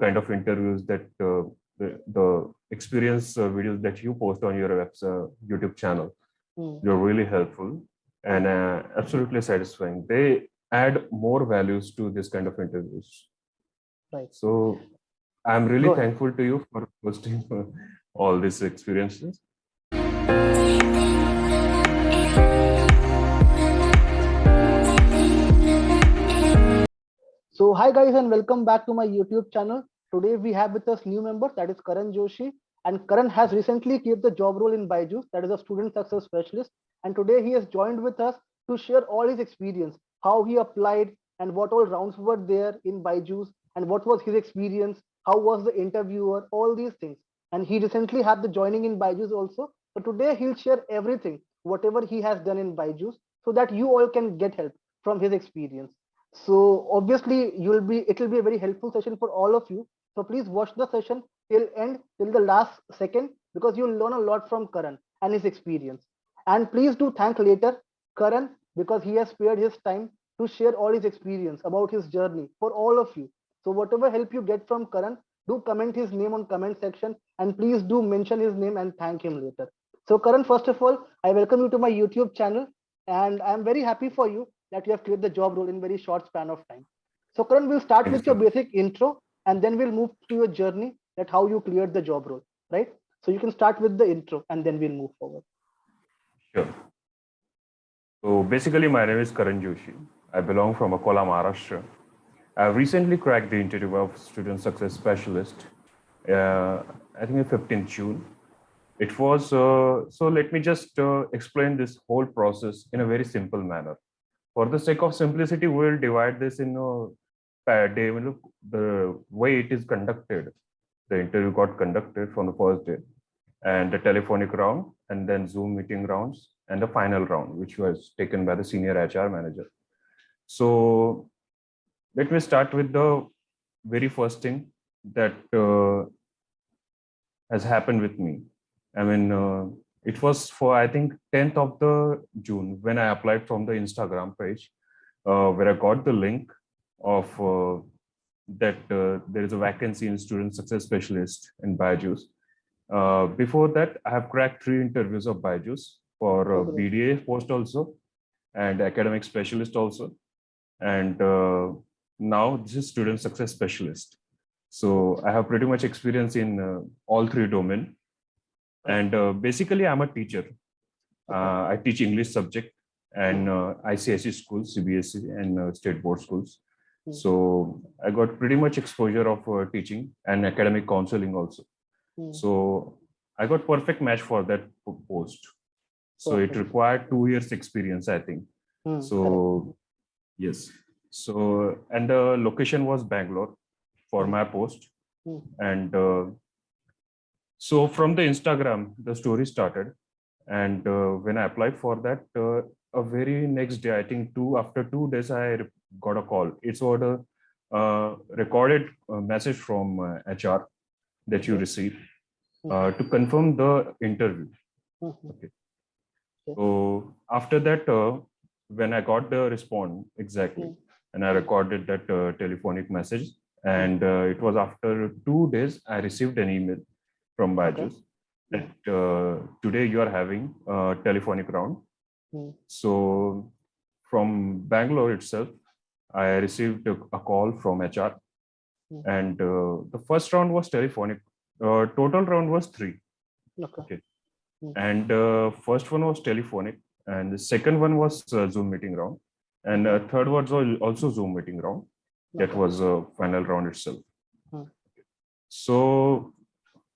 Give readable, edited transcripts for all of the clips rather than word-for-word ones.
kind of interviews that the experience videos that you post on your YouTube channel. You're really helpful and absolutely satisfying. They add more values to this kind of interviews. Right. So I'm really thankful to you for posting all these experiences. So hi guys and welcome back to my YouTube channel. Today we have with us new member, that is Karan Joshi, and Karan has recently cleared the job role in Byju, that is a student success specialist, and today he has joined with us to share all his experience, how he applied and what all rounds were there in Byju and what was his experience, how was the interviewer, all these things. And he recently had the joining in Byju also. So today he'll share everything, whatever he has done in Byju, so that you all can get help from his experience. So obviously it will be a very helpful session for all of you. So please watch the session till end, till the last second, because you'll learn a lot from Karan and his experience. And please do thank later Karan, because he has spared his time to share all his experience about his journey for all of you. So whatever help you get from Karan, do comment his name on comment section, and please do mention his name and thank him later. So Karan, first of all, I welcome you to my YouTube channel, and I'm very happy for you that you have cleared the job role in very short span of time. So Karan, we'll start with your basic intro, and then we'll move to your journey, that how you cleared the job role, right? So you can start with the intro and then we'll move forward. Sure. So basically my name is Karan Joshi. I belong from Akola, Maharashtra. I recently cracked the interview of Student Success Specialist, I think on 15th June. It was, so let me just explain this whole process in a very simple manner. For the sake of simplicity, we'll divide this in a day. The way it is conducted, the interview got conducted from the first day, and the telephonic round, and then Zoom meeting rounds, and the final round, which was taken by the senior HR manager. So let me start with the very first thing that has happened with me. I mean, it was for, I think, 10th of the June when I applied from the Instagram page, where I got the link of that there is a vacancy in Student Success Specialist in Byju. Before that, I have cracked 3 interviews of Byju for BDA post also, and academic specialist also. And now this is Student Success Specialist. So I have pretty much experience in all 3 domains. And basically, I'm a teacher. I teach English subject and ICSE schools, CBSE and state board schools. So I got pretty much exposure of teaching and academic counseling also. So I got perfect match for that post. So it required 2 years experience, I think. So yes. So, and the location was Bangalore for my post. And so from the Instagram, the story started. And when I applied for that, a very next day, I think after 2 days, I got a call. It's what a recorded message from HR that you receive to confirm the interview. Okay. So after that, when I got the response exactly, and I recorded that telephonic message, and it was after 2 days, I received an email from Byju that today you are having a telephonic round. So from Bangalore itself, I received a call from HR, and the first round was telephonic. Total round was 3. Okay. And first one was telephonic, and the second one was Zoom meeting round, and third was also Zoom meeting round. That was a final round itself. So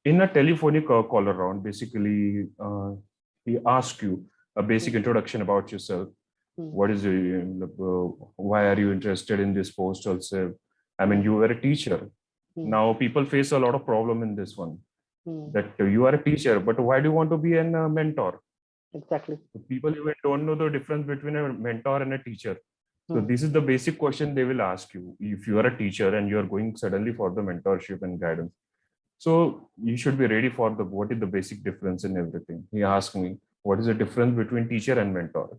in a telephonic caller round, basically, he asks you a basic introduction about yourself. What is why are you interested in this post also? I mean, you were a teacher. Now people face a lot of problem in this one. That you are a teacher, but why do you want to be a mentor? Exactly. People even don't know the difference between a mentor and a teacher. So this is the basic question they will ask you. If you are a teacher and you are going suddenly for the mentorship and guidance, so you should be ready for what is the basic difference in everything. He asked me, what is the difference between teacher and mentor?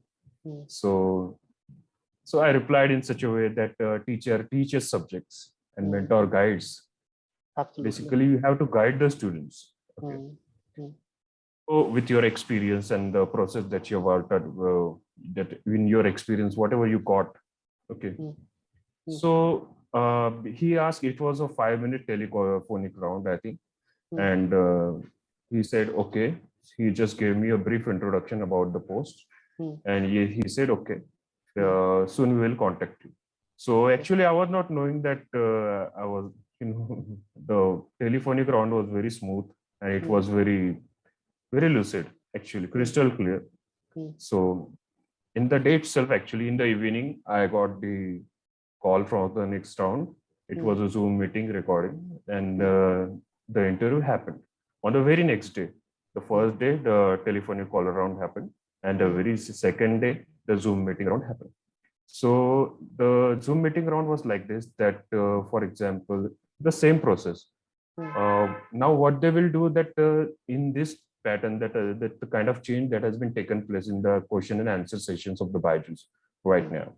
So I replied in such a way that teacher teaches subjects and mentor guides. Absolutely. Basically, you have to guide the students. Okay. So with your experience and the process that you've worked at, that in your experience, whatever you got, okay. So he asked, it was a 5-minute telephonic round, I think. And he said, okay. He just gave me a brief introduction about the post. And he said, okay, soon we will contact you. So actually, I was not knowing that I was, the telephonic round was very smooth and it was very lucid, actually, crystal clear. So in the day itself, actually, in the evening, I got the call from the next round. It was a Zoom meeting recording, and the interview happened on the very next day. The first day, the telephonic call round happened, and the very second day, the Zoom meeting round happened. So the Zoom meeting round was like this, that, for example, the same process. Now what they will do that in this pattern, that the kind of change that has been taken place in the question and answer sessions of the Byju's right now.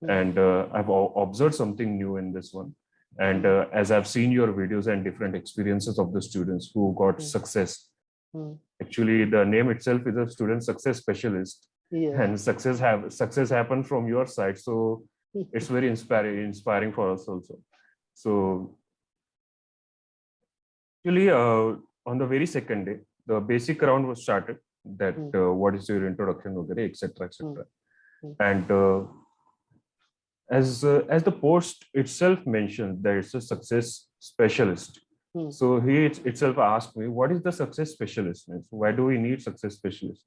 And I've observed something new in this one. And as I've seen your videos and different experiences of the students who got success, actually the name itself is a student success specialist. And success happened from your side. So it's very inspiring for us also. So actually, on the very second day, the basic round was started, that what is your introduction, etc., etc. And as the post itself mentioned, that it's a success specialist. So he itself asked me, what is the success specialist? Means, why do we need success specialist?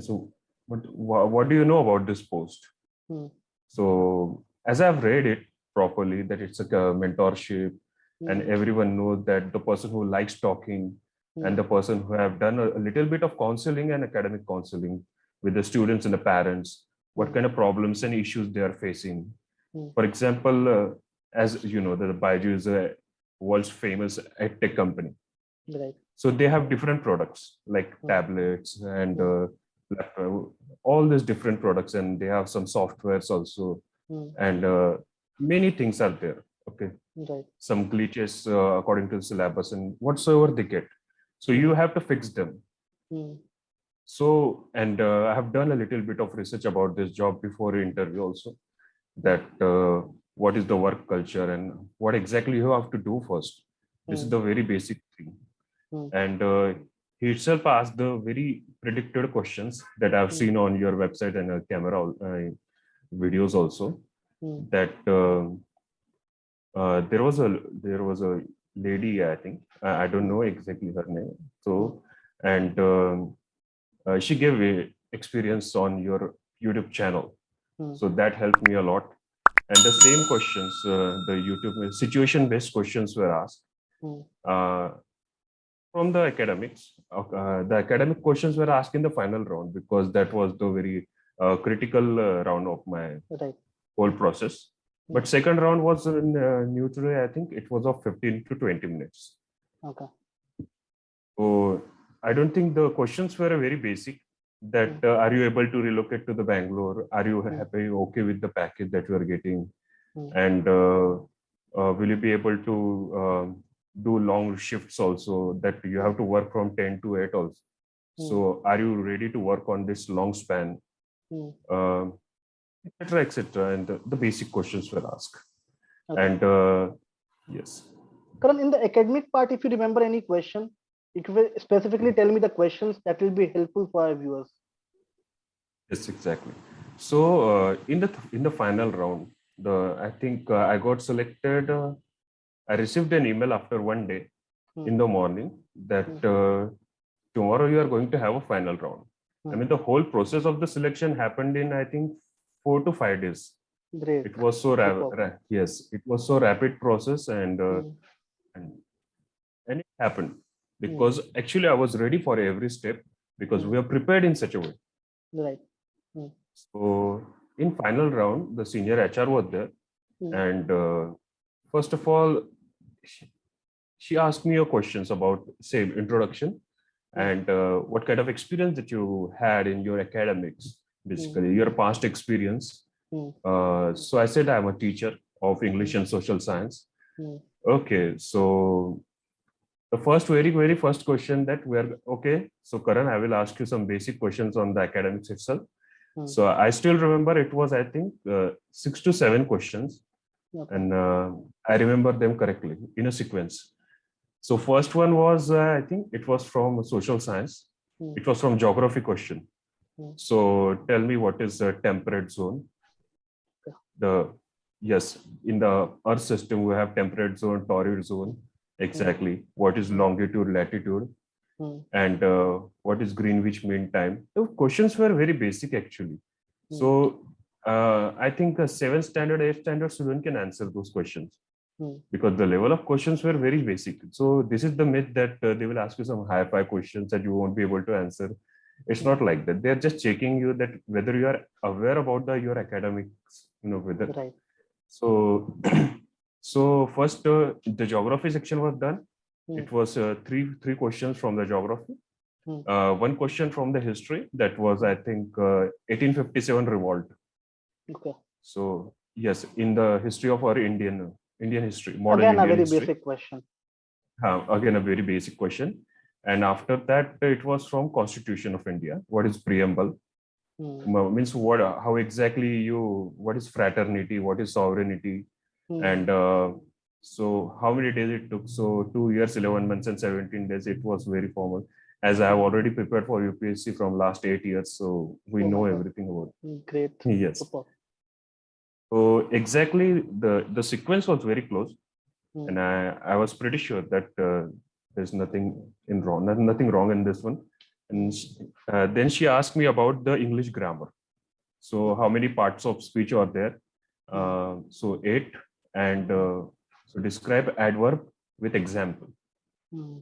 So what do you know about this post? So as I've read it properly, that it's a mentorship, and everyone knows that the person who likes talking and the person who have done a little bit of counseling and academic counseling with the students and the parents, what kind of problems and issues they are facing. For example, as you know, the Byju is a world's famous tech company. Right. So they have different products like tablets and all these different products, and they have some softwares also, and many things are there. Okay. Right. Some glitches according to the syllabus and whatsoever they get. So you have to fix them. So, and I have done a little bit of research about this job before interview also, that what is the work culture and what exactly you have to do first. This is the very basic thing. And he itself asked the very predicted questions that I've seen on your website and camera videos also, that there was a lady, I think, I don't know exactly her name. So, and she gave a experience on your YouTube channel. So that helped me a lot. And the same questions, the YouTube situation-based questions were asked from the academics. The academic questions were asked in the final round, because that was the very critical round of my whole process. But second round was neutrally, I think it was of 15 to 20 minutes. Okay. So I don't think the questions were very basic, that are you able to relocate to the Bangalore? Are you happy, okay with the package that you are getting? And will you be able to do long shifts also, that you have to work from 10 to 8 also? So are you ready to work on this long span? Etc., etc. And the basic questions were asked. Okay. And yes. Karan, in the academic part, if you remember any question, you can specifically tell me the questions that will be helpful for our viewers. Yes, exactly. So in the final round, I think I got selected. I received an email after one day in the morning that tomorrow you are going to have a final round. I mean, the whole process of the selection happened in, I think, 4 to 5 days. Great. It was so rapid. Yes, it was so rapid process, and it happened because actually I was ready for every step, because we are prepared in such a way. Right. So in final round, the senior HR was there, and first of all, she asked me your questions about, say, introduction and what kind of experience that you had in your academics, basically your past experience. So I said I'm a teacher of English and social science, Okay, so the very first question that we're okay. So Karan, I will ask you some basic questions on the academics itself. Hmm. So I still remember it was, I think, 6 to 7 questions, Okay. and I remember them correctly in a sequence. So first one was, I think it was from social science. Hmm. It was from geography question. Hmm. So tell me, what is a temperate zone? Okay. Yes, in the Earth system, we have temperate zone, torrid zone. Exactly. What is longitude, latitude, Hmm. and what is Greenwich Mean Time? The questions were very basic actually. Hmm. So I think a 7th standard, 8th standard student can answer those questions Hmm. because the level of questions were very basic. So this is the myth that they will ask you some high-fi questions that you won't be able to answer. It's not like that. They're just checking you that whether you are aware about your academics, whether. Right. So, so first the geography section was done. Hmm. It was three questions from the geography. Hmm. One question from the history, that was, I think, 1857 revolt. Okay. So yes, in the history of our Indian history, modern Again, a Indian very history. basic question. Again, a very basic question. And after that, it was from Constitution of India. What is preamble? Means what? How exactly what is fraternity? What is sovereignty? And so how many days it took? So 2 years, 11 months, and 17 days. It was very formal. As I have already prepared for UPSC from last 8 years, so we Oh know my God. everything about it. Great. Yes. Super. So exactly the sequence was very close, Hmm. and I was pretty sure that there's nothing wrong in this one. And then she asked me about the English grammar. So how many parts of speech are there? So 8, and so describe adverb with example. Hmm.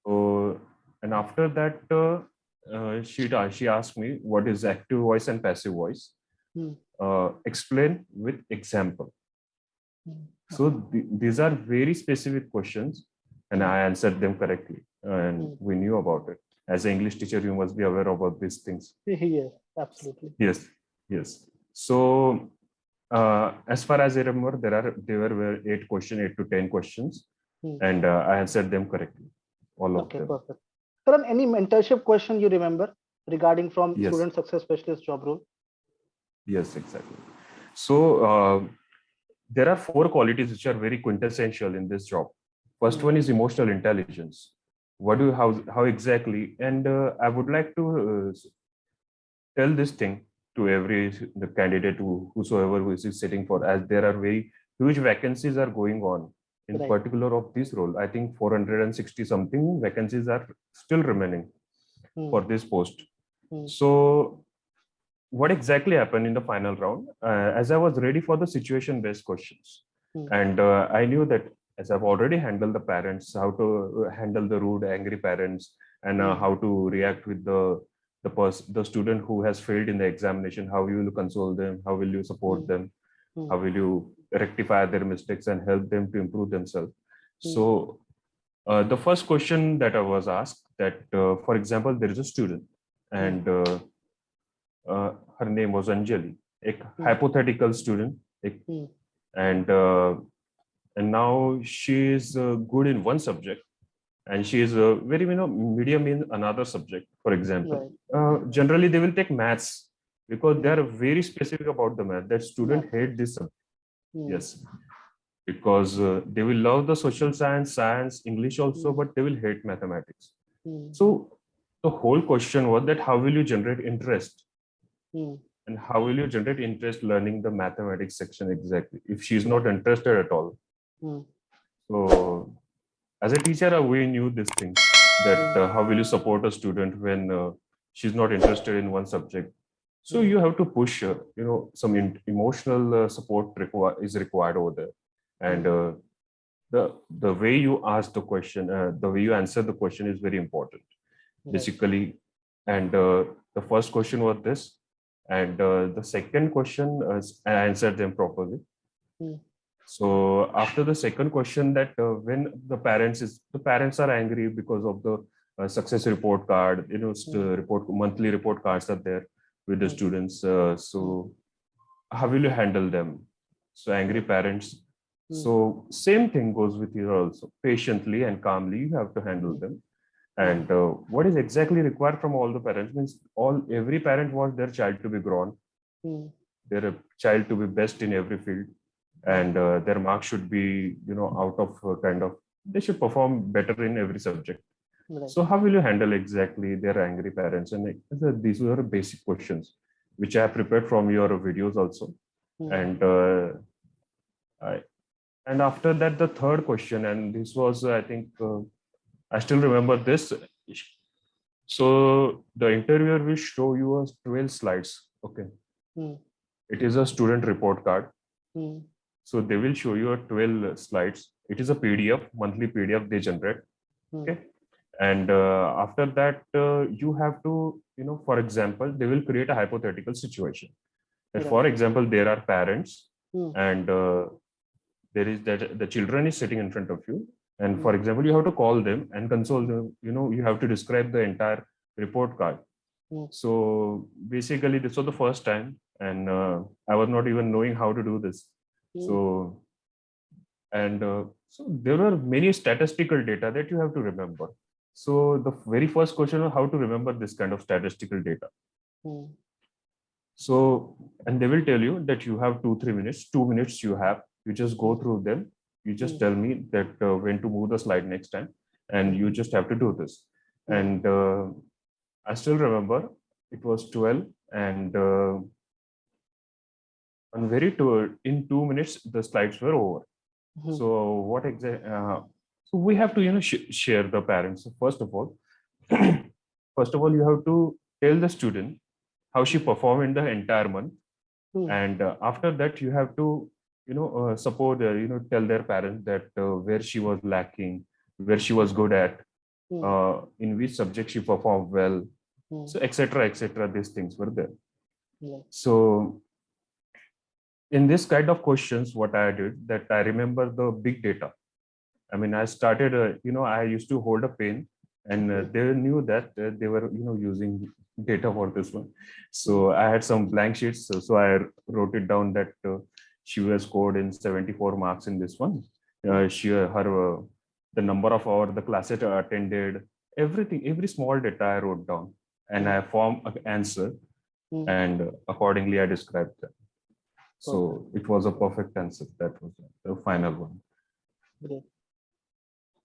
So, and after that, she asked me what is active voice and passive voice. Hmm. Explain with example. So these are very specific questions, and I answered them correctly, and we knew about it. As an English teacher, you must be aware about these things. Yes, absolutely. Yes, yes. So as far as I remember, there were 8 to 10 questions, and I answered them correctly, all of Okay, them. perfect. Karan, any mentorship question you remember regarding from Yes. student success specialist job role? Yes, exactly. So there are 4 qualities which are very quintessential in this job. First one is emotional intelligence. How exactly? And I would like to tell this thing to the candidate whosoever who is sitting for, as there are very huge vacancies are going on in Right. particular of this role. I think 460 something vacancies are still remaining for this post. So what exactly happened in the final round? As I was ready for the situation based questions, and I knew that as I've already handled the parents, how to handle the rude angry parents, and how to react with the student who has failed in the examination. How you will console them, how will you support them, how will you rectify their mistakes and help them to improve themselves. So the first question that I was asked, that for example, there is a student, and her name was Anjali, a hypothetical student, and and now she is good in one subject, and she is very medium in another subject. For example, generally they will take maths because they are very specific about the math. That student hate this subject. Yes, because they will love the social science, English also, but they will hate mathematics. So the whole question was that how will you generate interest? And how will you generate interest learning the mathematics section exactly if she's not interested at all? So as a teacher, we knew this thing, that how will you support a student when she's not interested in one subject? So you have to push her, some emotional support is required over there. And the way you ask the question, the way you answer the question is very important, basically. And the first question was this, and the second question, I answered them properly. So after the second question, that when the parents are angry because of the success report card, monthly report cards are there with the students. So how will you handle them? So angry parents, So same thing goes with you also. Patiently and calmly, you have to handle them. And what is exactly required from all the parents means every parent wants their child to be grown, their child to be best in every field, and their marks should be, out of they should perform better in every subject. Right. So how will you handle exactly their angry parents? And these were basic questions which I have prepared from your videos also. And and after that, the third question, and this was, I think, I still remember this. So the interviewer will show you 12 slides. Okay. It is a student report card. So they will show you 12 slides. It is a PDF, monthly PDF they generate. Okay. And after that, you have to, for example, they will create a hypothetical situation. That, for example, there are parents and there is that the children is sitting in front of you. And for example, you have to call them and console them. You have to describe the entire report card. So basically, this was the first time, and I was not even knowing how to do this. So, and so there were many statistical data that you have to remember. So the very first question was how to remember this kind of statistical data. So, and they will tell you that you have 2-3 minutes, 2 minutes you have, you just go through them. You just tell me that when to move the slide next time, and you just have to do this. And I still remember it was 12, and in 2 minutes the slides were over. So what exactly? So we have to share the parents. First of all, you have to tell the student how she performed in the entire month, and after that you have to support tell their parents that where she was lacking, where she was good at, in which subject she performed well, so etc. These things were there. So in this kind of questions, what I did, that I remember the big data. I mean, I started I used to hold a pen, and they knew that they were using data for this one. So I had some blank sheets, so I wrote it down that she was scored in 74 marks in this one. The number of hours the classes attended, everything, every small data I wrote down, and I formed an answer, and accordingly I described them. So it was a perfect answer. That was the final one. Great.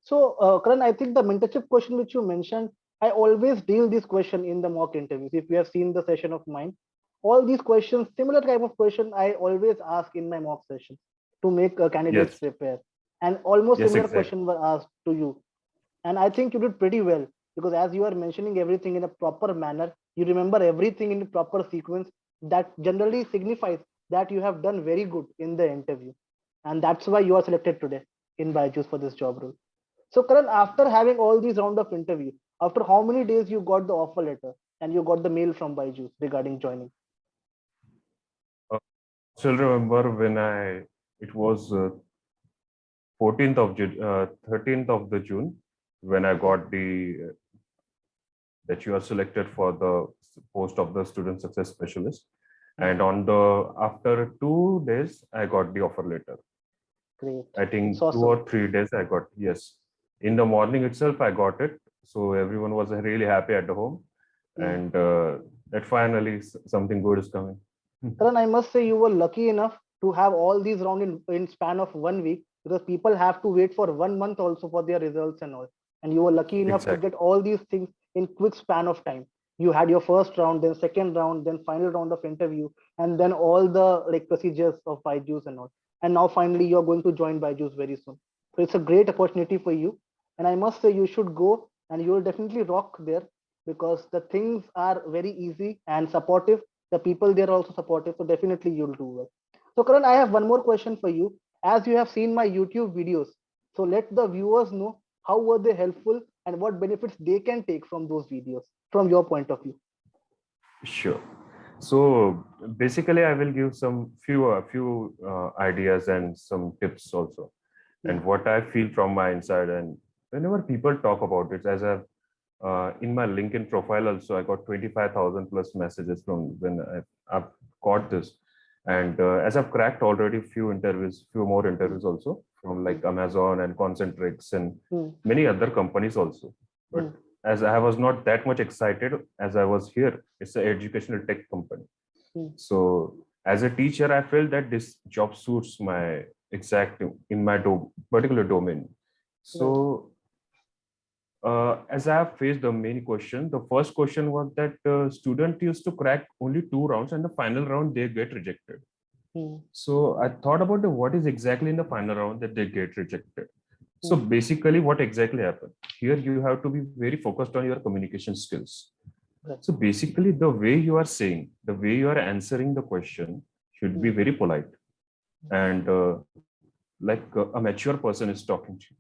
So, Karan, I think the mentorship question which you mentioned, I always deal this question in the mock interviews. If you have seen the session of mine, all these questions, similar type of question, I always ask in my mock session to make candidates prepare. And almost similar question were asked to you. And I think you did pretty well, because as you are mentioning everything in a proper manner, you remember everything in a proper sequence. That generally signifies that you have done very good in the interview. And that's why you are selected today in Byju's for this job role. So Karan, after having all these round of interview, after how many days you got the offer letter and you got the mail from Byju regarding joining? Still remember when it was 14th of June, 13th of the June, when I got that you are selected for the post of the student success specialist. And after 2 days, I got the offer letter. Great. I think awesome. 2 or 3 days I got, yes. In the morning itself, I got it. So everyone was really happy at the home. And that finally something good is coming. Karan, I must say you were lucky enough to have all these round in span of 1 week, because people have to wait for 1 month also for their results and all. And you were lucky enough to get all these things in quick span of time. You had your first round, then second round, then final round of interview, and then all the procedures of Byju's and all. And now finally you're going to join Byju's very soon. So it's a great opportunity for you. And I must say you should go, and you will definitely rock there, because the things are very easy and supportive. The people there are also supportive. So definitely you'll do well. So Karan, I have one more question for you. As you have seen my YouTube videos, so let the viewers know how were they helpful and what benefits they can take from those videos from your point of view. Sure. So basically, I will give some few ideas and some tips also, and what I feel from my inside. And whenever people talk about it, as I've in my LinkedIn profile also, I got 25,000 plus messages from when I've got this. And as I've cracked already few more interviews also from like Amazon and Concentrix and many other companies also. But as I was not that much excited as I was here, it's an educational tech company. So as a teacher, I felt that this job suits my exact in my particular domain. So as I have faced the main question, the first question was that student used to crack only 2 rounds and the final round they get rejected. So I thought about what is exactly in the final round that they get rejected. So basically what exactly happened? Here you have to be very focused on your communication skills. So basically the way you are saying, the way you are answering the question should be very polite. And like a mature person is talking to you.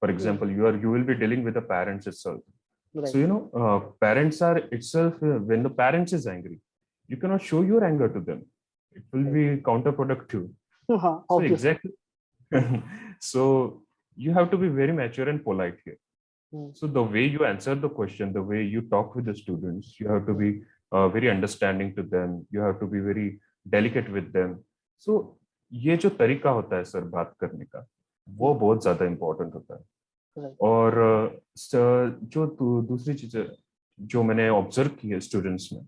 For example, you will be dealing with the parents itself. So parents are itself, when the parents is angry, you cannot show your anger to them. It will be counterproductive. So exactly. So you have to be very mature and polite here. So the way you answer the question, the way you talk with the students, you have to be very understanding to them. You have to be very delicate with them. So ये जो तरीका होता है sir बात करने का, वो बहुत ज्यादा इम्पोर्टेंट होता है. और जो दूसरी चीज जो मैंने ऑब्जर्व की है स्टूडेंट्स में,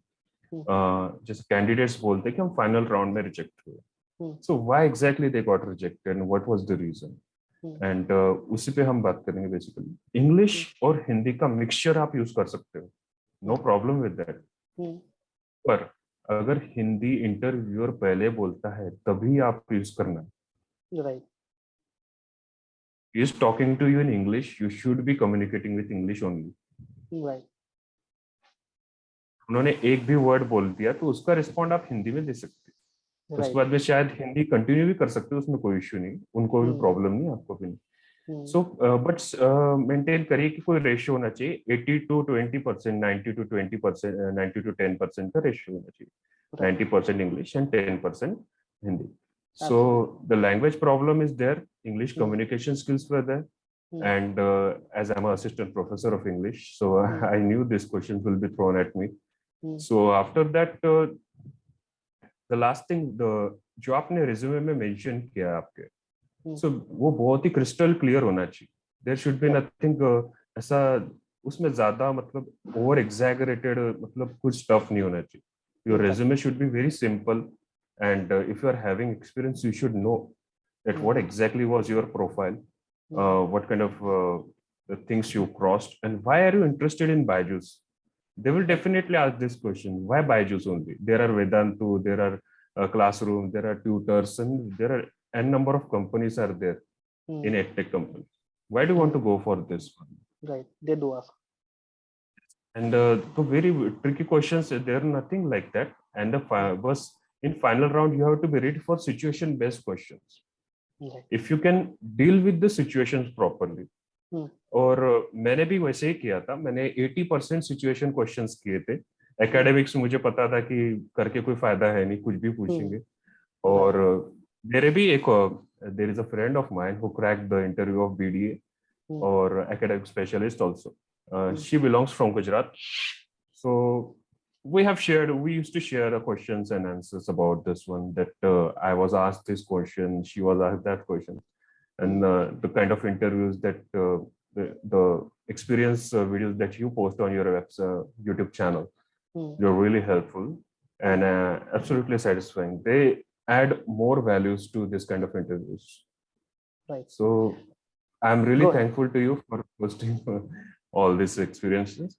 जैसे कैंडिडेट्स बोलते हैं कि हम फाइनल राउंड में रिजेक्ट हुए. So why exactly they got rejected and what was the reason. And उसी पे हम बात करेंगे. बेसिकली इंग्लिश और हिंदी का मिक्सचर आप यूज कर सकते हो, नो प्रॉब्लम विद दैट. पर अगर हिंदी इंटरव्यूअर पहले बोलता है तभी आप यूज करना. Right. He is talking to you in English, you should be communicating with English only. Right. उन्होंने एक भी वर्ड बोल दिया तो उसका रिस्पॉन्ड आप हिंदी में दे सकते हैं. उसके बाद में शायद हिंदी कंटिन्यू भी कर सकते हो, उसमें कोई इश्यू नहीं, उनको भी प्रॉब्लम नहीं, आपको भी नहीं. सो बट मेंटेन करिए कि कोई रेशियो होना चाहिए 80 to 20%, 90 to 20%, 90 to 10% का रेशियो होना चाहिए. 90% English and 10% Hindi. So the language problem is there, English communication skills were there, and as I'm an assistant professor of English, so I knew these questions will be thrown at me. So after that, the last thing, जो आपने resume में mention किया आपके, so वो बहुत ही crystal clear होना चाहिए. There should be nothing ऐसा उसमें ज़्यादा मतलब over exaggerated मतलब कुछ stuff नहीं होना चाहिए. Your resume should be very simple. And if you are having experience, you should know that what exactly was your profile, what kind of the things you crossed, and why are you interested in Byju's. They will definitely ask this question: why Byju's only? There are Vedantu, there are classrooms, there are tutors, and there are n number of companies are there in edtech companies. Why do you want to go for this one? Right, they do ask. And the very tricky questions, there are nothing like that. And the was in final round, you have to be ready for situation-based questions. If you can deal with the situations properly. और मैंने भी वैसे ही किया था. मैंने 80% situation questions किए थे. Academics मुझे पता था कि करके कोई फायदा है नहीं, कुछ भी पूछेंगे. और मेरे भी एक there is a friend of mine who cracked the interview of BDA or academic specialist also. She belongs from Gujarat. So we used to share questions and answers about this one, that I was asked this question, she was asked that question, and the kind of interviews that the experience videos that you post on your YouTube channel, you're really helpful and absolutely satisfying. They add more values to this kind of interviews. Right. So I'm really thankful to you for posting all these experiences.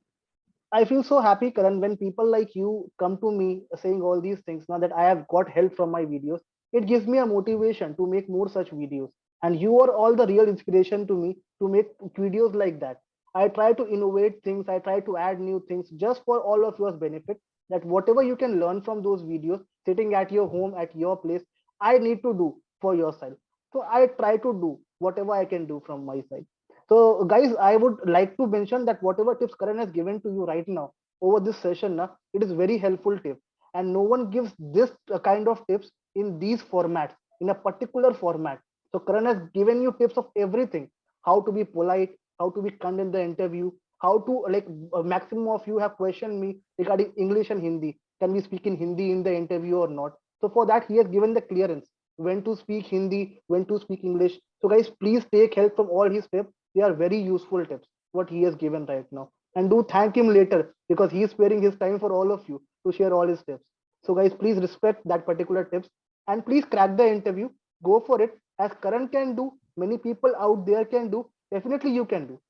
I feel so happy, Karan, when people like you come to me saying all these things. Now that I have got help from my videos, it gives me a motivation to make more such videos. And you are all the real inspiration to me to make videos like that. I try to innovate things, I try to add new things just for all of your benefit. That whatever you can learn from those videos, sitting at your home, at your place, I need to do for yourself. So I try to do whatever I can do from my side. So guys, I would like to mention that whatever tips Karan has given to you right now over this session, it is very helpful tip. And no one gives this kind of tips in these formats, in a particular format. So Karan has given you tips of everything: how to be polite, how to be kind in the interview, how to like maximum of you have questioned me regarding English and Hindi. Can we speak in Hindi in the interview or not? So for that, he has given the clearance when to speak Hindi, when to speak English. So guys, please take help from all his tips. They are very useful tips, what he has given right now. And do thank him later because he is sparing his time for all of you to share all his tips. So guys, please respect that particular tips and please crack the interview. Go for it. As Karan can do, many people out there can do. Definitely you can do.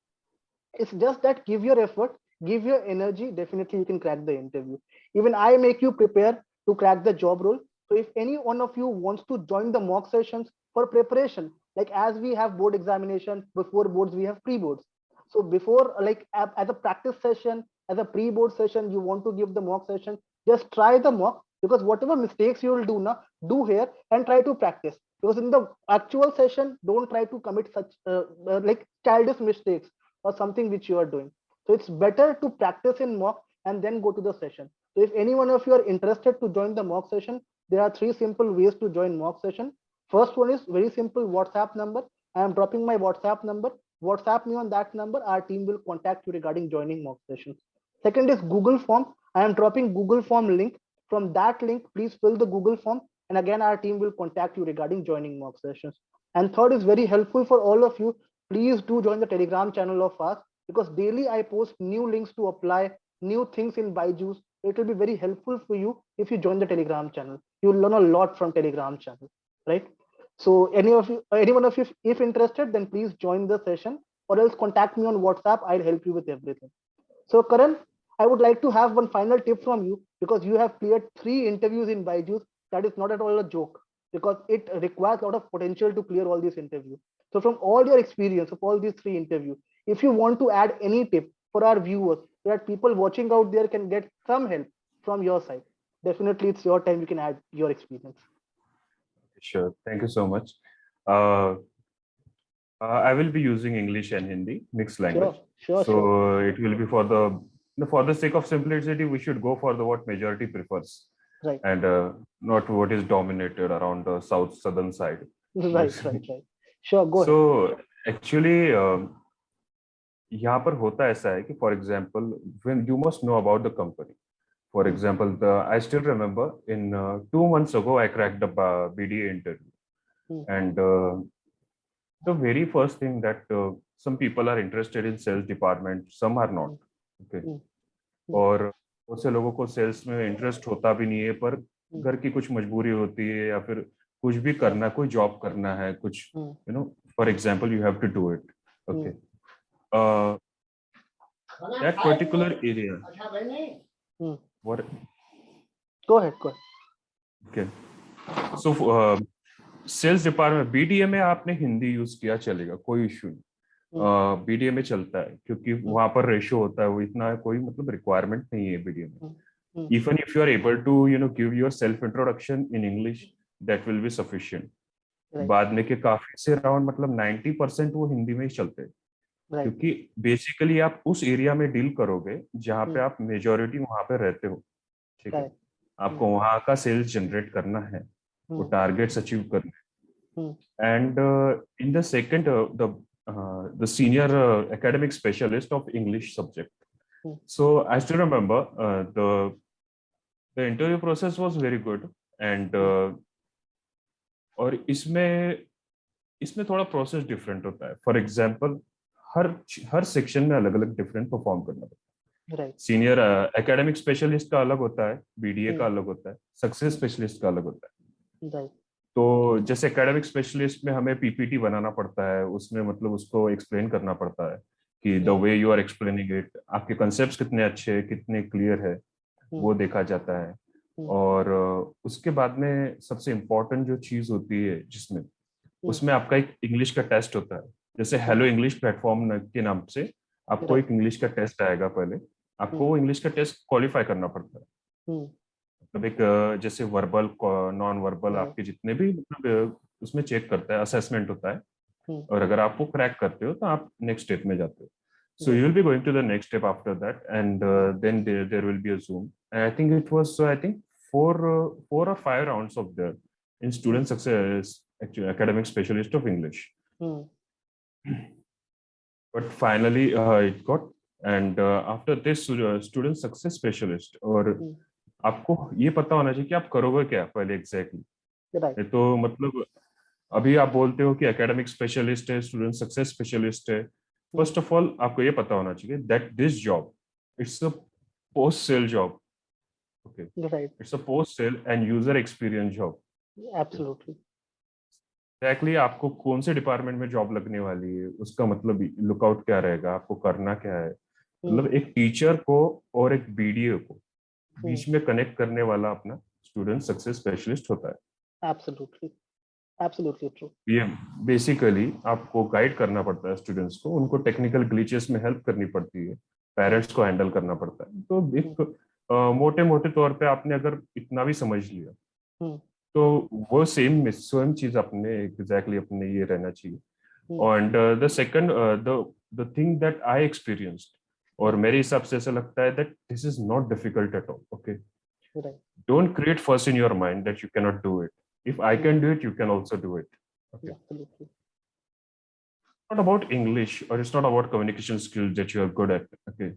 It's just that give your effort, give your energy, definitely you can crack the interview. Even I make you prepare to crack the job role. So if any one of you wants to join the mock sessions for preparation, like as we have board examination, before boards we have pre-boards. So before, like as a practice session, as a pre-board session, you want to give the mock session, just try the mock, because whatever mistakes you will do now, do here and try to practice, because in the actual session don't try to commit such like childish mistakes or something which you are doing. So it's better to practice in mock and then go to the session. So if any one of you are interested to join the mock session, there are 3 simple ways to join mock session. First one is very simple, WhatsApp number. I am dropping my WhatsApp number. WhatsApp me on that number. Our team will contact you regarding joining mock sessions. Second is Google form. I am dropping Google form link. From that link, please fill the Google form. And again, our team will contact you regarding joining mock sessions. And third is very helpful for all of you. Please do join the Telegram channel of us, because daily I post new links to apply, new things in Byju's. It will be very helpful for you if you join the Telegram channel. You'll learn a lot from Telegram channel, right? So any one of you, if interested, then please join the session, or else contact me on WhatsApp. I'll help you with everything. So Karan, I would like to have one final tip from you, because you have cleared 3 interviews in Byju's. That is not at all a joke, because it requires a lot of potential to clear all these interviews. So from all your experience of all these 3 interviews, if you want to add any tip for our viewers, so that people watching out there can get some help from your side, definitely it's your time. You can add your experience. Sure. Thank you so much. I will be using English and Hindi, mixed language. Sure. It will be for the sake of simplicity, we should go for what majority prefers. Right. And not what is dominated around the southern side. Right. Sure, go ahead. So actually, यहाँ पर होता ऐसा है कि, for example, when you must know about the company. For example, I still remember in 2 months ago, I cracked the BDA interview. And the very first thing that some people are interested in sales department, some are not. Okay. और बहुत से लोगों को sales में interest होता भी नहीं है, पर घर की कुछ मजबूरी होती है, या फिर कुछ भी करना, कोई जॉब करना है, कुछ for example you have to do it. Okay. That particular area. What? Go ahead. Okay. So sales department BDA में आपने हिंदी यूज किया चलेगा, कोई इशू नहीं. बीडीए में चलता है, क्योंकि वहां पर रेशियो होता है, वो इतना कोई मतलब रिक्वायरमेंट नहीं है बीडीए में. Even if you are able to give your self introduction in English, that will be sufficient. बाद में के काफी से अराउंड मतलब 90% वो हिंदी में ही चलते हैं. क्योंकि बेसिकली आप उस एरिया में डील करोगे जहाँ पे आप मेजोरिटी वहां पे रहते हो. ठीक है. आपको वहां का सेल्स जनरेट करना है, वो टारगेट्स अचीव करने. And in the second the senior academic specialist of English subject. So I still remember the interview process was very good. And और इसमें थोड़ा प्रोसेस डिफरेंट होता है. फॉर एग्जांपल हर सेक्शन में अलग अलग डिफरेंट परफॉर्म करना पड़ता है. सीनियर एकेडमिक स्पेशलिस्ट का अलग होता है, बीडीए का अलग होता है, सक्सेस स्पेशलिस्ट का अलग होता है. तो जैसे एकेडमिक स्पेशलिस्ट में हमें पीपीटी बनाना पड़ता है, उसमें मतलब उसको एक्सप्लेन करना पड़ता है कि the way you are explaining it, आपके कंसेप्ट्स कितने अच्छे हैं, कितने क्लियर है, वो देखा जाता है. और उसके बाद में सबसे इम्पोर्टेंट जो चीज होती है जिसमें, उसमें आपका एक इंग्लिश का टेस्ट होता है. जैसे हेलो इंग्लिश प्लेटफॉर्म के नाम से आपको एक इंग्लिश का टेस्ट आएगा. पहले आपको वो इंग्लिश का टेस्ट क्वालिफाई करना पड़ता है. मतलब एक जैसे वर्बल नॉन वर्बल आपके जितने भी मतलब उसमें चेक करता है, असेसमेंट होता है. और अगर आप वो क्रैक करते हो तो आप नेक्स्ट स्टेप में जाते हो. So you will be going to the next step after that, and then there will be a Zoom. And I think it was 4 or 5 rounds of there in student success, actually academic specialist of English. But finally it got, and after this student success specialist, or आपको ये पता होना चाहिए कि आप करोगे क्या पहले एग्जैक्टली। राइट। तो मतलब अभी आप बोलते हो कि एकेडमिक स्पेशलिस्ट है, स्टूडेंट सक्सेस स्पेशलिस्ट है। फर्स्ट ऑफ ऑल आपको ये पता होना चाहिए that this job it's a post sale job. Okay, right. It's a post sale and user experience job. Absolutely. Exactly आपको कौन से डिपार्टमेंट में जॉब लगने वाली है, उसका मतलब लुकआउट क्या रहेगा, आपको करना क्या है। मतलब एक टीचर को और एक बीडीओ को बीच में कनेक्ट करने वाला अपना स्टूडेंट सक्सेस स्पेशलिस्ट होता है। एब्सोल्युटली। Absolutely true. ये बेसिकली आपको गाइड करना पड़ता है स्टूडेंट्स को, उनको टेक्निकल ग्लिचेस में हेल्प करनी पड़ती है, पेरेंट्स को हैंडल करना पड़ता है। तो एक मोटे मोटे तौर पे आपने अगर इतना भी समझ लिया तो वो सेम चीज अपने एग्जैक्टली अपने ये रहना चाहिए। And the second the thing that I experienced, और मेरे हिसाब से ऐसा लगता है that this is not difficult at all. Okay, right. don't create first in your mind that you cannot do it. If I can do it, you can also do it. Okay, absolutely. not about English or it's not about communication skills that you are good at. Okay,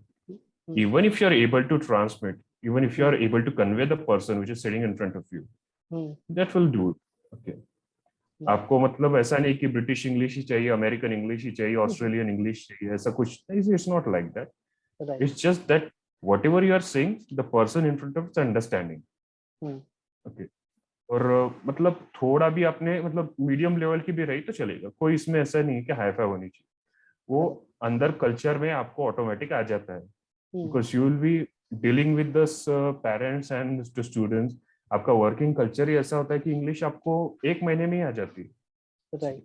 even if you are able to transmit, even if you are able to convey the person which is sitting in front of you, that will do it. Okay, आपको मतलब ऐसा नहीं कि British English ही चाहिए, American English ही चाहिए, Australian English चाहिए, ऐसा कुछ नहीं। It's not like that. Right. It's just that whatever you are saying, the person in front of is understanding. Okay, और मतलब थोड़ा भी आपने मतलब मीडियम लेवल की भी रही तो चलेगा, कोई इसमें ऐसा नहीं है कि हाई फाई होनी चाहिए। वो अंदर कल्चर में आपको ऑटोमेटिक आ जाता है, because you will be dealing with the parents and students. आपका वर्किंग कल्चर ही ऐसा होता है कि इंग्लिश आपको एक महीने में ही आ जाती है। Right.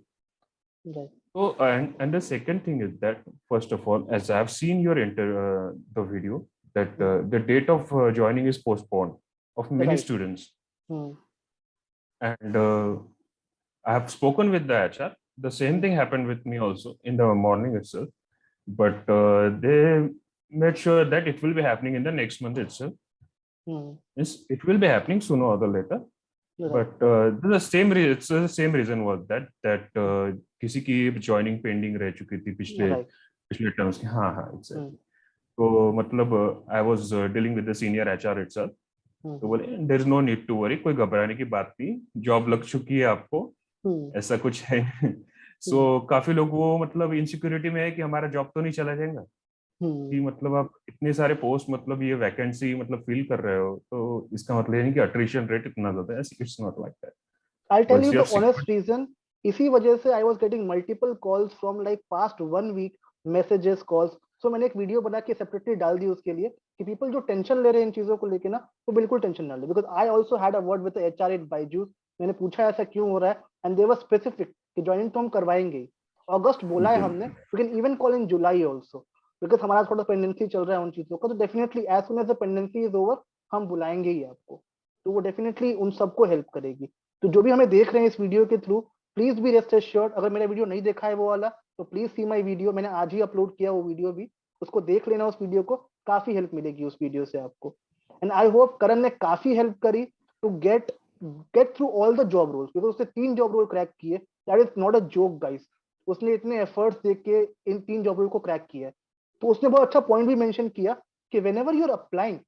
Right. So and the second thing is that first of all, as I have seen your the video, that the date of joining is postponed of many right. students, and I have spoken with the HR. The same thing happened with me also in the morning itself, but they made sure that it will be happening in the next month itself. Yes, it will be happening sooner or later. But it's the same reason was that किसी की joining pending रह चुकी थी पिछले right. पिछले terms की। हाँ हाँ, exactly. तो मतलब I was dealing with the senior HR itself. तो बोले there is no need to worry, कोई घबराने की बात नहीं, जॉब लग चुकी है आपको, ऐसा कुछ है। सो काफी लोग वो मतलब इनसिक्योरिटी में है कि हमारा जॉब तो नहीं चला जाएगा, कि मतलब आप इतने सारे पोस्ट मतलब ये वैकेंसी मतलब फिल कर रहे हो, तो इसका मतलब ये नहीं कि अट्रिशन रेट इतना ज्यादा है। It's not like that. I'll tell you once you the have honest secured. reason. इसी वजह से I was getting multiple calls from like past 1 week, messages, calls. So मैंने एक वीडियो बना के सेपरेटली डाल दी उसके लिए कि पीपल जो टेंशन ले रहे हैं इन चीजों को लेके ना, वो बिल्कुल टेंशन ना ले, because I also had a word with HR at Byju's. मैंने पूछा ऐसा क्यों हो रहा है, एंड दे वर स्पेसिफिक कि ज्वाइनिंग तो हम करवाएंगे ही। अगस्त बोला है हमने, we can even call in July also, because हमारा थोड़ा पेंडेंसी चल रहा है उन चीजों का। तो definitely as soon as the pendency is over, हम बुलाएंगे ही आपको। तो वो डेफिनेटली उन सबको हेल्प करेगी। तो जो भी हमें देख रहे हैं इस वीडियो के through, please be rest assured, अगर मेरा वीडियो नहीं देखा है वो वाला, तो प्लीज सी माय वीडियो। मैंने आज ही अपलोड किया वो वीडियो भी, उसको देख लेना। उस वीडियो को काफी हेल्प मिलेगी उस वीडियो से आपको। एंड आई होप करण ने काफी हेल्प करी to get through all the job roles, because उसने 3 जॉब रोल क्रैक किए। That is not a joke guys. उसने इतने एफर्ट्स देख के इन 3 जॉब रोल को क्रैक किया है। तो उसने बहुत अच्छा पॉइंट भी मेंशन किया कि whenever you are applying,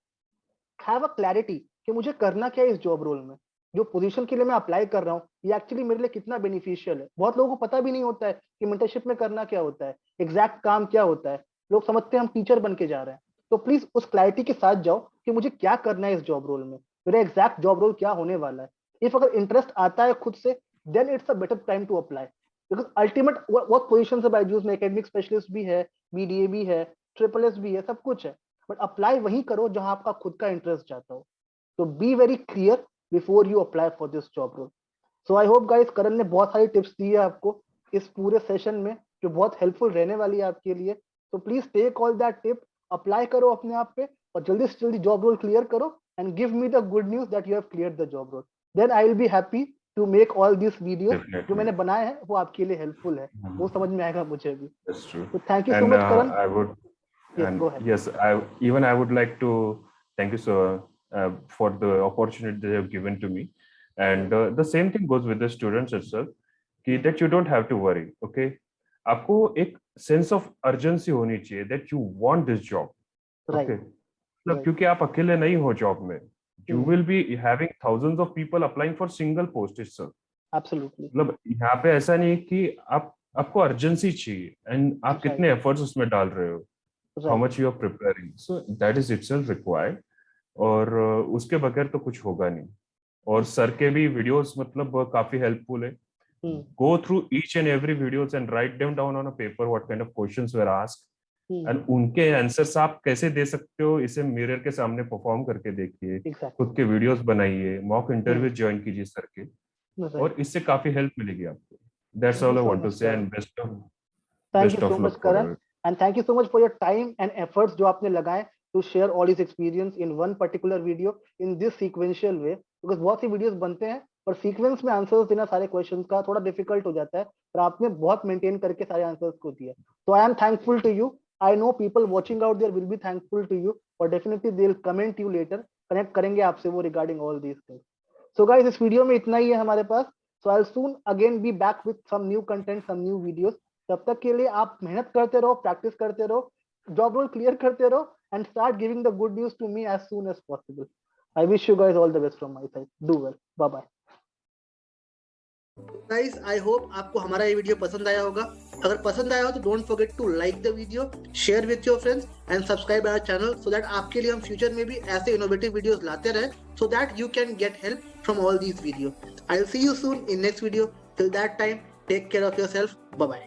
have a clarity कि मुझे करना क्या है इस जॉब रोल में, जो पोजीशन के लिए मैं अप्लाई कर रहा हूँ ये एक्चुअली मेरे लिए कितना बेनिफिशियल है। बहुत लोगों को पता भी नहीं होता है कि मेंटरशिप में करना क्या होता है, एग्जैक्ट काम क्या होता है। लोग समझते हैं हम टीचर बन के जा रहे हैं। तो प्लीज उस क्लैरिटी के साथ जाओ कि मुझे क्या करना है इस जॉब रोल में, मेरा एग्जैक्ट जॉब रोल क्या होने वाला है। इफ अगर इंटरेस्ट आता है खुद से, then it's a better time to apply, because ultimate बहुत पोजिशन है बायजूस में, एकेडमिक स्पेशलिस्ट भी है, BDA भी है, SSS भी है, सब कुछ है। बट अप्लाई वही करो जहां आपका खुद का इंटरेस्ट जाता हो। तो be very clear before you apply for this job role. So I hope guys Karan ने बहुत सारी टिप्स दी है आपको इस पूरे सेशन में, जो बहुत हेल्पफुल रहने वाली है आपके लिए। तो please take all that tip, apply करो अपने आप पे, और जल्दी से जल्दी जॉब रोल क्लियर करो, and give me the good news that you have clear the job role. Then I will be happy to make all this videos जो डेफिनेटली, मैंने बनाए हैं वो आपके लिए हेल्पफुल है, वो समझ में आएगा मुझे भी। That's true. तो thank you so and much Karan. I would yes, and go ahead. yes, I would like to thank you so for the opportunity they have given to me. And the same thing goes with the students itself, कि that you don't have to worry. Okay, आपको एक sense of urgency होनी चाहिए that you want this job. Okay, right. मतलब क्योंकि आप अकेले नहीं हो जॉब में, you will be having thousands of people applying for single post itself. Absolutely. मतलब यहाँ पे ऐसा नहीं कि आपको अर्जेंसी चाहिए एंड आप कितने एफर्ट्स उसमें डाल रहे हो, how much you are preparing, so that is itself required. और उसके बगैर तो कुछ होगा नहीं. और सर के भी वीडियोस मतलब काफी हेल्पफुल है. Go through each and every videos and write them down on a paper what kind of questions were asked. And उनके आंसर्स आप कैसे दे सकते हो, इसे मिरर के सामने परफॉर्म करके देखिए, खुद के वीडियोस बनाइए, मॉक इंटरव्यू ज्वाइन कीजिए सर के, और इससे काफी हेल्प मिलेगी आपको. That's all I want to say, and best of luck for it. And thank you so much for your time and efforts जो आपने लगाए to share all his experience in one particular video in this sequential way. Because बहुत सी videos बनते हैं पर sequence में answers देना सारे क्वेश्चंस का थोड़ा डिफिकल्ट हो जाता है, पर आपने बहुत मेंटेन करके सारे आंसर्स को दिया. तो I am thankful to you. I know people watching out there will be thankful to you, और definitely they will comment you later, connect करेंगे आपसे वो regarding all these things. So guys, इस वीडियो में इतना ही है हमारे पास. So I will soon again be back with some new content, some new videos. तब तक के लिए आप मेहनत करते रहो, प्रैक्टिस करते रहो, जॉब रोल क्लियर करते रहो, and start giving the good news to me as soon as possible. I wish you guys all the best from my side. Do well. Bye bye. Guys, I hope आपको हमारा ये video पसंद आया होगा. अगर पसंद आया हो तो don't forget to like the video, share with your friends and subscribe our channel, so that आपके लिए हम फ्यूचर में भी ऐसे इनोवेटिव वीडियोस लाते रहे, so that you can get help from all these video. I will see you soon in next video. Till that time, take care of yourself. Bye bye.